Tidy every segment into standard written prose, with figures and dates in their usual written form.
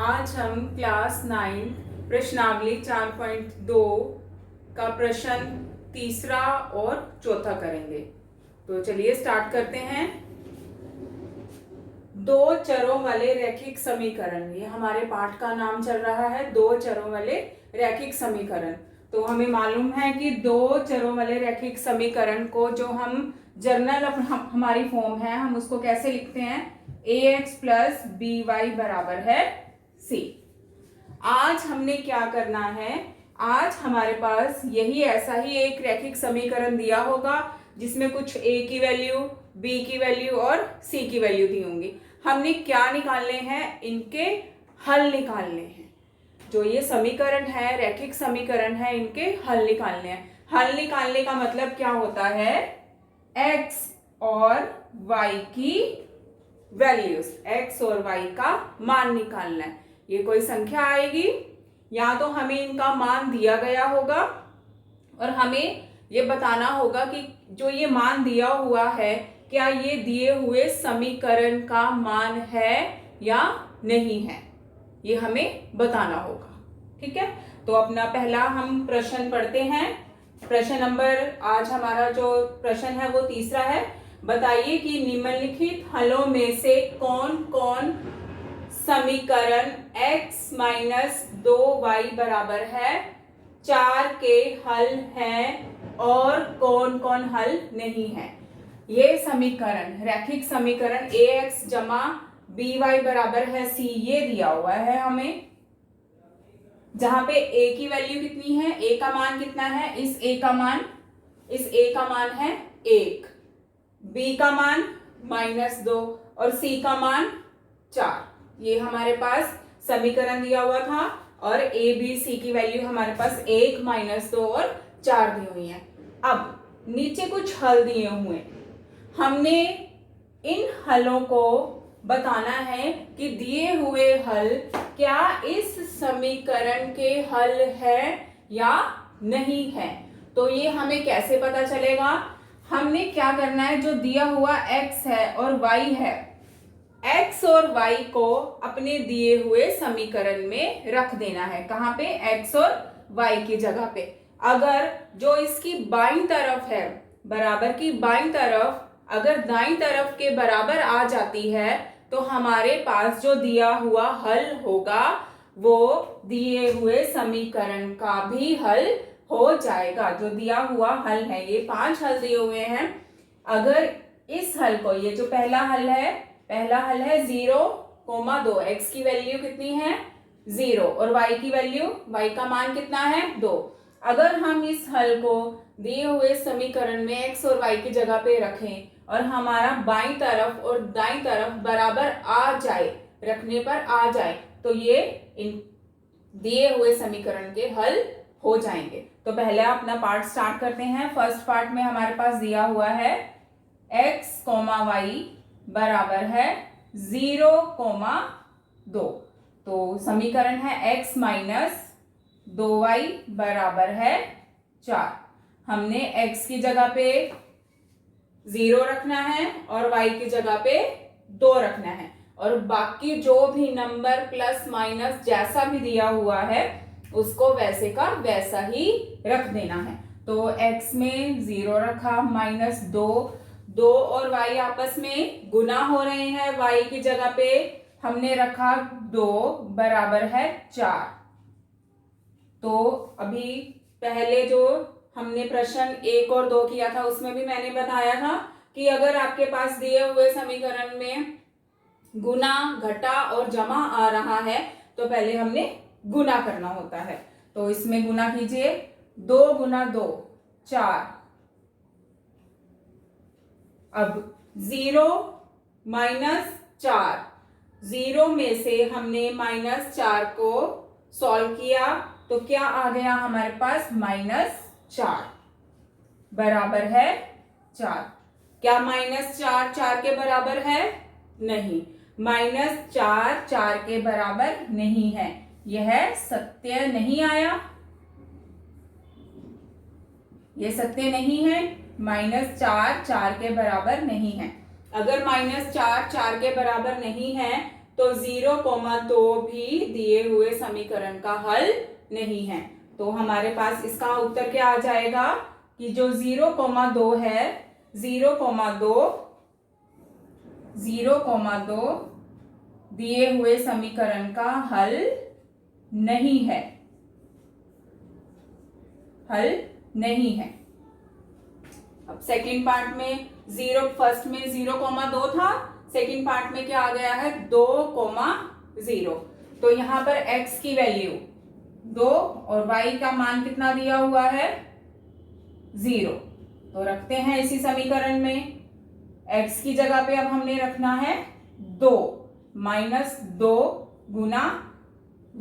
आज हम क्लास 9 प्रश्नावली 4.2 का प्रश्न तीसरा और चौथा करेंगे। तो चलिए स्टार्ट करते हैं। दो चरों वाले रैखिक समीकरण, ये हमारे पाठ का नाम चल रहा है, दो चरों वाले रैखिक समीकरण। तो हमें मालूम है कि दो चरों वाले रैखिक समीकरण को जो हम जर्नल हमारी फॉर्म है, हम उसको कैसे लिखते हैं, ax प्लस बी वाई बराबर है c। आज हमने क्या करना है, आज हमारे पास यही ऐसा ही एक रैखिक समीकरण दिया होगा जिसमें कुछ a की वैल्यू, b की वैल्यू और c की वैल्यू दी होंगी। हमने क्या निकालने हैं, इनके हल निकालने हैं। जो ये समीकरण है, रैखिक समीकरण है, इनके हल निकालने हैं। हल निकालने का मतलब क्या होता है, x और y की वैल्यूज, x और y का मान निकालना है। ये कोई संख्या आएगी, या तो हमें इनका मान दिया गया होगा और हमें ये बताना होगा कि जो ये मान दिया हुआ है, क्या ये दिए हुए समीकरण का मान है या नहीं है, ये हमें बताना होगा। ठीक है, तो अपना पहला हम प्रश्न पढ़ते हैं। प्रश्न नंबर, आज हमारा जो प्रश्न है वो तीसरा है। बताइए कि निम्नलिखित हलों में से कौन कौन समीकरण x माइनस 2y बराबर है 4 के हल हैं और कौन कौन हल नहीं है। ये समीकरण, रैखिक समीकरण ax जमा by बराबर है c, ये दिया हुआ है हमें, जहां पे a की वैल्यू कितनी है, a का मान कितना है, इस a का मान है 1, b का मान -2 और c का मान 4। ये हमारे पास समीकरण दिया हुआ था और a b c की वैल्यू हमारे पास 1, -2 और 4 दी हुई है। अब नीचे कुछ हल दिए हुए, हमने इन हलों को बताना है कि दिए हुए हल क्या इस समीकरण के हल है या नहीं है। तो ये हमें कैसे पता चलेगा, हमने क्या करना है, जो दिया हुआ x है और y है, x और y को अपने दिए हुए समीकरण में रख देना है। कहाँ पे, x और y की जगह पे। अगर जो इसकी बाईं तरफ है, बराबर की बाईं तरफ अगर दाईं तरफ के बराबर आ जाती है तो हमारे पास जो दिया हुआ हल होगा वो दिए हुए समीकरण का भी हल हो जाएगा। जो दिया हुआ हल है, ये 5 हल दिए हुए हैं, अगर इस हल को, ये जो पहला हल है 0,2, x की वैल्यू कितनी है 0 और y की वैल्यू, y का मान कितना है 2। अगर हम इस हल को दिए हुए समीकरण में x और y की जगह पे रखें और हमारा बाईं तरफ और दाईं तरफ बराबर आ जाए, रखने पर आ जाए, तो ये इन दिए हुए समीकरण के हल हो जाएंगे। तो पहले अपना पार्ट स्टार्ट करते हैं। फर्स्ट पार्ट में हमारे पास दिया हुआ है x, y बराबर है 0,2। तो समीकरण है x माइनस 2y बराबर है 4। हमने x की जगह पे 0 रखना है और y की जगह पे 2 रखना है, और बाकी जो भी नंबर प्लस माइनस जैसा भी दिया हुआ है उसको वैसे का वैसा ही रख देना है। तो x में 0 रखा, -2 और y आपस में गुना हो रहे हैं, y की जगह पे हमने रखा 2 बराबर है 4। तो अभी पहले जो हमने प्रश्न 1 और 2 किया था उसमें भी मैंने बताया था कि अगर आपके पास दिए हुए समीकरण में गुना, घटा और जमा आ रहा है तो पहले हमने गुना करना होता है। तो इसमें गुना कीजिए, 2 गुना 2 4। अब 0 -4, 0 में से हमने -4 को सॉल्व किया तो क्या आ गया हमारे पास, -4 बराबर है 4। क्या -4 4 के बराबर है, नहीं, -4 4 के बराबर नहीं है। यह सत्य नहीं आया, ये सत्य नहीं है, -4 4 के बराबर नहीं है। अगर -4 4 के बराबर नहीं है तो 0,2 भी दिए हुए समीकरण का हल नहीं है। तो हमारे पास इसका उत्तर क्या आ जाएगा कि जो 0,2 है, 0,2 दिए हुए समीकरण का हल नहीं है, हल नहीं है। अब सेकंड पार्ट में फर्स्ट में 0,2 था, सेकंड पार्ट में क्या आ गया है 2,0। तो यहां पर x की वैल्यू 2 और y का मान कितना दिया हुआ है 0। तो रखते हैं इसी समीकरण में, x की जगह पे अब हमने रखना है 2 -2 गुना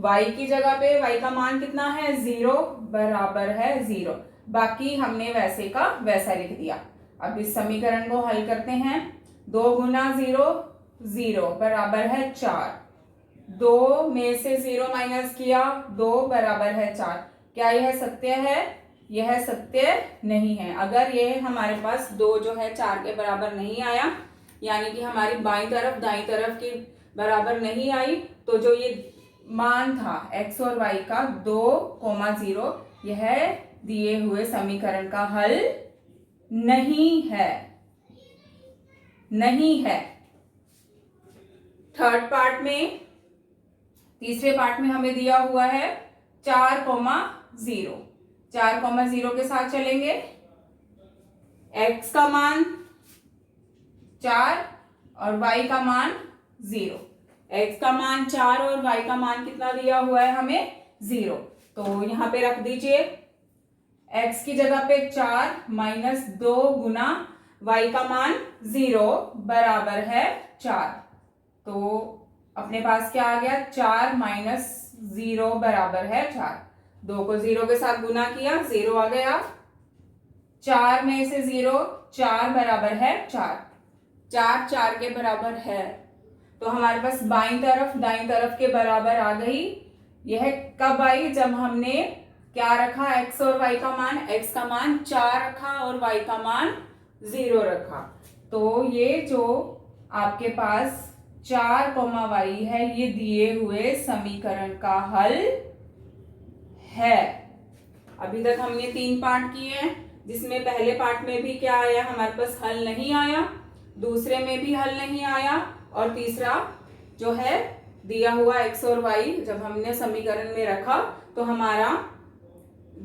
y की जगह पे y का मान कितना है 0 बराबर है 0। बाकी हमने वैसे का वैसा लिख दिया। अब इस समीकरण को हल करते हैं। 2 गुना 0 0 बराबर है 4। 2 में से 0 माइनस किया 2 बराबर है 4। क्या यह सत्य है? यह सत्य नहीं है। अगर ये हमारे पास 2 जो है 4 के बराबर नहीं आया, यानी कि हमारी बाईं तरफ दाईं तरफ की बराबर नहीं आई, तो जो ये मान था x और y का 2,0 यह दिए हुए समीकरण का हल नहीं है, नहीं है। थर्ड पार्ट में, तीसरे पार्ट में हमें दिया हुआ है 4,0। 4,0 के साथ चलेंगे। x का मान 4 और y का मान 0। x का मान 4 और y का मान कितना दिया हुआ है हमें 0। तो यहां पे रख दीजिए, x की जगह पे 4 -2 गुना y का मान 0 बराबर है 4। तो अपने पास क्या आ गया 4 - 0 बराबर है 4। 2 को 0 के साथ गुना किया 0 आ गया। 4 में से 0 4 बराबर है 4। 4 4 के बराबर है, तो हमारे पास बाईं तरफ दाईं तरफ के बराबर आ गई। यह कब आई? जब हमने क्या रखा x और y का मान, x का मान 4 रखा और y का मान 0 रखा। तो ये जो आपके पास 4, y है, ये दिए हुए समीकरण का हल है। अभी तक हमने 3 पार्ट किए हैं, जिसमें पहले पार्ट में भी क्या आया, हमारे पास हल नहीं आया, दूसरे में भी हल नहीं आया, और तीसरा जो है दिया हुआ x और y जब हमने समीकरण में रखा तो हमारा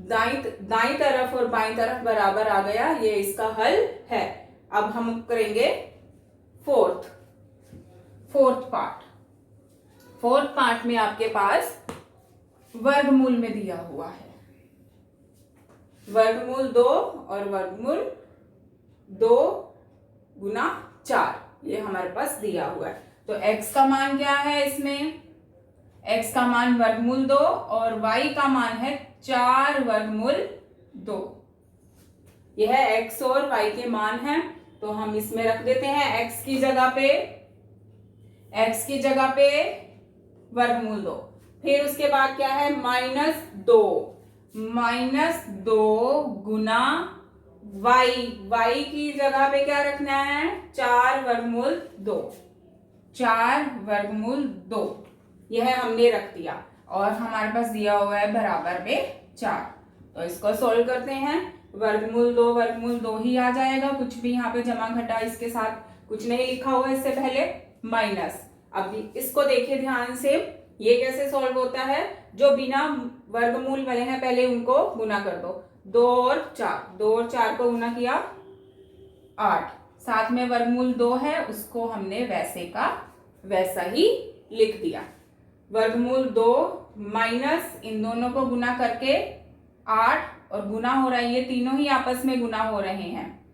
दाईं तरफ और बाईं तरफ बराबर आ गया। ये इसका हल है। अब हम करेंगे फोर्थ पार्ट। फोर्थ पार्ट में आपके पास वर्गमूल में दिया हुआ है, वर्गमूल 2 और वर्गमूल 2 गुना 4, ये हमारे पास दिया हुआ है। तो x का मान क्या है इसमें? x का मान वर्गमूल 2 और y का मान है 4 वर्गमूल 2। यह x और y के मान हैं, तो हम इसमें रख देते हैं x की जगह पे वर्गमूल 2। फिर उसके बाद क्या है -2 गुना y की जगह पे क्या रखना है 4 वर्गमूल 2। 4 वर्गमूल 2 यह हमने रख दिया, और हमारे पास दिया हुआ है बराबर में 4। तो इसको सोल्व करते हैं। वर्गमूल 2 ही आ जाएगा, कुछ भी यहाँ पे जमा घटा इसके साथ कुछ नहीं लिखा हुआ इससे पहले, माइनस। अब इसको देखिए ध्यान से, ये कैसे सॉल्व होता है। जो बिना वर्गमूल वाले हैं पहले उनको गुना कर दो। 2 और 4 को गुना किया 8, साथ में वर्गमूल 2 है, उसको हमने वैसे का वैसा ही लिख दिया। वर्गमूल 2 माइनस इन दोनों को गुना करके 8, और गुना हो रहा है, ये तीनों ही आपस में गुना हो रहे हैं।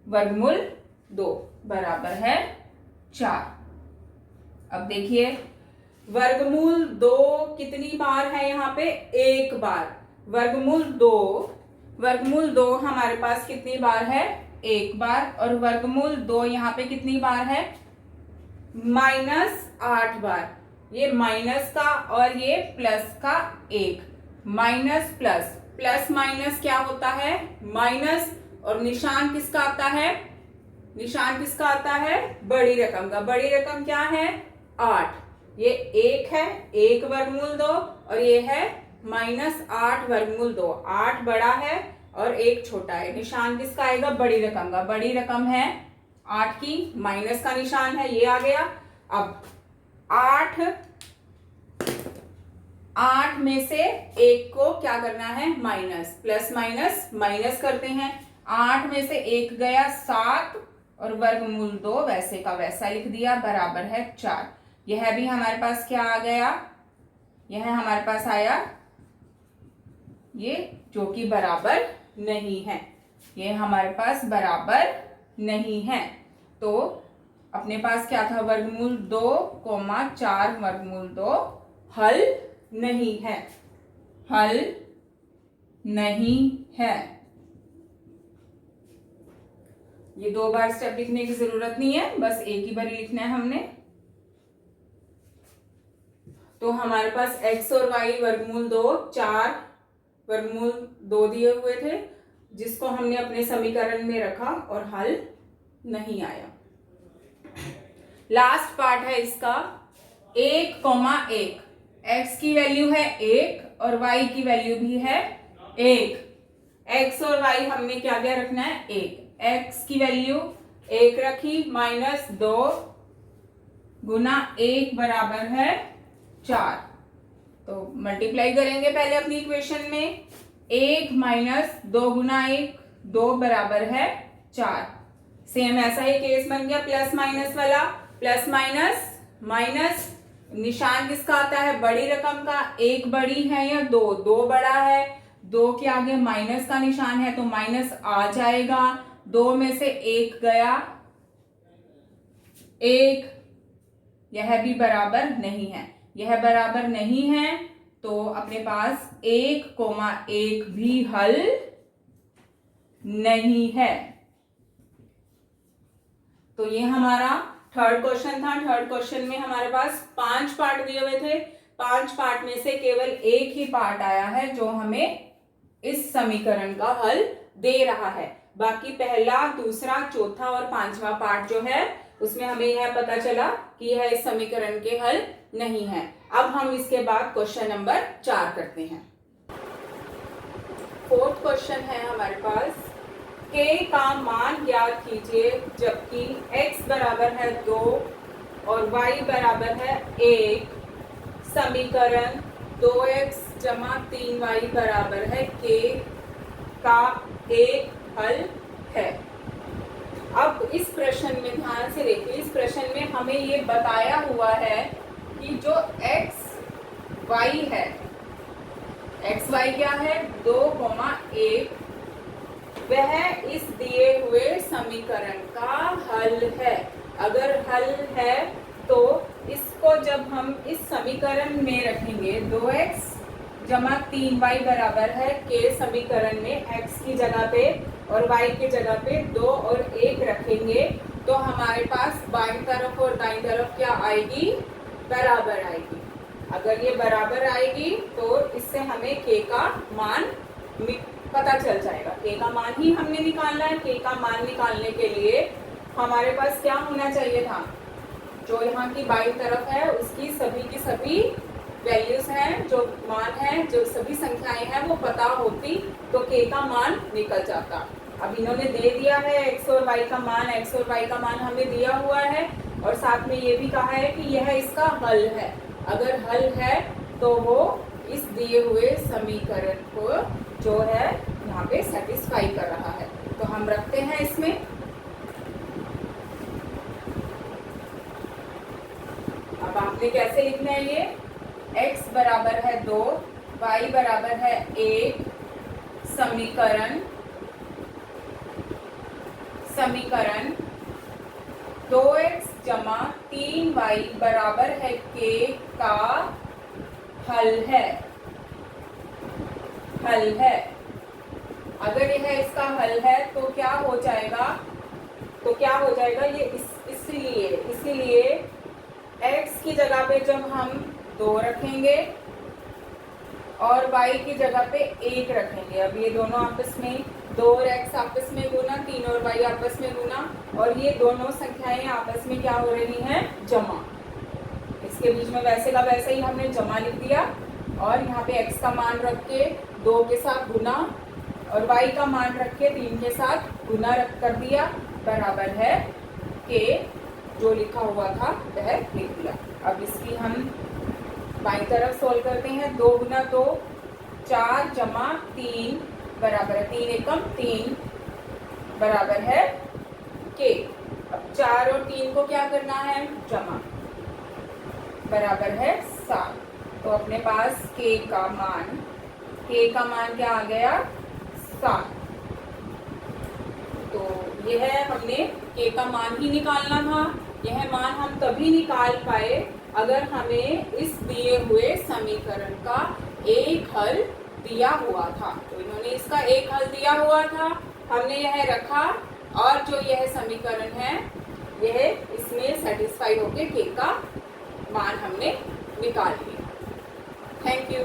वर्गमूल 2 बराबर है 4। अब देखिए वर्गमूल 2 कितनी बार है यहाँ पे? 1 बार। वर्गमूल 2 हमारे पास कितनी बार है? 1 बार। और वर्गमूल 2 यहाँ पे कितनी बार है? -8 बार। ये माइनस का और ये प्लस का 1, माइनस प्लस माइनस क्या होता है? माइनस। और निशान किसका आता है? निशान किसका आता है? बड़ी रकम का। बड़ी रकम क्या है? 8। ये 1 है, 1 वर्गमूल 2, और ये है -8 वर्गमूल 2। 8 बड़ा है और 1 छोटा है। निशान किसका आएगा? बड़ी रकम का। बड़ी रकम है 8 की, माइनस का निशान है, ये आ गया। अब 8 में से 1 को क्या करना है? माइनस। प्लस माइनस माइनस करते हैं। 8 में से 1 गया 7 और वर्गमूल 2 वैसे का वैसा लिख दिया, बराबर है 4। यह भी हमारे पास क्या आ गया? यह हमारे पास आया ये, जो कि बराबर नहीं है। ये हमारे पास बराबर नहीं है। तो अपने पास क्या था? वर्गमूल 2, 4 वर्गमूल 2 हल नहीं है, हल नहीं है। ये 2 बार स्टेप लिखने की जरूरत नहीं है, बस एक ही बार लिखना है हमने। तो हमारे पास x और y वर्गमूल 2, 4 वर्गमूल 2 दिए हुए थे, जिसको हमने अपने समीकरण में रखा और हल नहीं आया। लास्ट पार्ट है इसका 1,1। x की वैल्यू है 1 और y की वैल्यू भी है 1। x और y हमने क्या क्या रखना है? 1। x की वैल्यू 1 रखी, -2 गुना 1 बराबर है 4। तो मल्टीप्लाई करेंगे पहले अपनी इक्वेशन में। 1 - 2 गुना 1, 2 बराबर है 4। सेम ऐसा ही केस बन गया प्लस माइनस वाला। प्लस माइनस माइनस, निशान किसका आता है? बड़ी रकम का। 1 बड़ी है या 2? 2 बड़ा है, 2 के आगे माइनस का निशान है तो माइनस आ जाएगा। 2 में से 1 गया 1, यह भी बराबर नहीं है। यह बराबर नहीं है तो अपने पास 1,1 भी हल नहीं है। तो ये हमारा थर्ड क्वेश्चन था। थर्ड क्वेश्चन में हमारे पास 5 पार्ट दिए हुए थे। 5 पार्ट में से केवल एक ही पार्ट आया है जो हमें इस समीकरण का हल दे रहा है। बाकी पहला, दूसरा, चौथा और 5वां पार्ट जो है उसमें हमें यह पता चला कि यह इस समीकरण के हल नहीं है। अब हम इसके बाद क्वेश्चन नंबर 4 करते हैं। फोर्थ क्वेश्चन है हमारे पास, k का मान ज्ञात कीजिए जबकि x बराबर है 2 और y बराबर है 1। समीकरण 2x जमा 3y बराबर है k का एक हल है। अब इस प्रश्न में ध्यान से देखिए, इस प्रश्न में हमें ये बताया हुआ है कि जो x y है, x y क्या है? 2,1, वह इस दिए हुए समीकरण का हल है। अगर हल है तो इसको जब हम इस समीकरण में रखेंगे, 2x जमा 3y बराबर है k समीकरण में x की जगह पे और y की जगह पे 2 और 1 रखेंगे तो हमारे पास बाईं तरफ और दाईं तरफ क्या आएगी? बराबर आएगी। अगर ये बराबर आएगी तो इससे हमें k का मान पता चल जाएगा। k का मान ही हमने निकालना है। k का मान निकालने के लिए हमारे पास क्या होना चाहिए था? जो यहाँ की बाईं तरफ है उसकी सभी की सभी वैल्यूज हैं, जो मान है, जो सभी संख्याएं हैं वो पता होती तो k का मान निकल जाता। अब इन्होंने दे दिया है x और y का मान, x और y का मान हमें दिया हुआ है और साथ में ये भी कहा है कि यह इसका हल है। अगर हल है तो वो इस दिए हुए समीकरण को जो है यहाँ पे सेटिस्फाई कर रहा है। तो हम रखते हैं इसमें। अब आपने कैसे लिखना है ये? x बराबर है 2, y बराबर है 1, समीकरण 2x जमा 3y बराबर है k का हल है। हल है। अगर यह इसका हल है तो क्या हो जाएगा? तो क्या हो जाएगा ये? इसीलिए x की जगह पे जब हम 2 रखेंगे और y की जगह पे 1 रखेंगे, अब ये दोनों आपस में 2 और x आपस में गुना, 3 और y आपस में गुना, और ये दोनों संख्याएं आपस में क्या हो रही हैं? जमा। इसके बीच में वैसे का वैसे ही हमने जमा लिख दिया और यहाँ पे x का मान रख के 2 के साथ गुना और y का मान रख के 3 के साथ गुना कर दिया, बराबर है के जो लिखा हुआ था वह लिख दिया। अब इसकी हम बाईं तरफ सोल्व करते हैं। 2 गुना 2 4 जमा 3 बराबर है 3 एकम 3 बराबर है के। अब 4 और 3 को क्या करना है, जमा, बराबर है 7। तो अपने पास के का मान क्या आ गया, 7। तो यह हमने के का मान ही निकालना था। यह मान हम तभी निकाल पाए अगर हमें इस दिए हुए समीकरण का एक हल दिया हुआ था। तो इन्होंने इसका एक हल दिया हुआ था, हमने यह रखा और जो यह समीकरण है यह इसमें सेटिस्फाई होके के का मान हमने निकाल लिया। Thank you.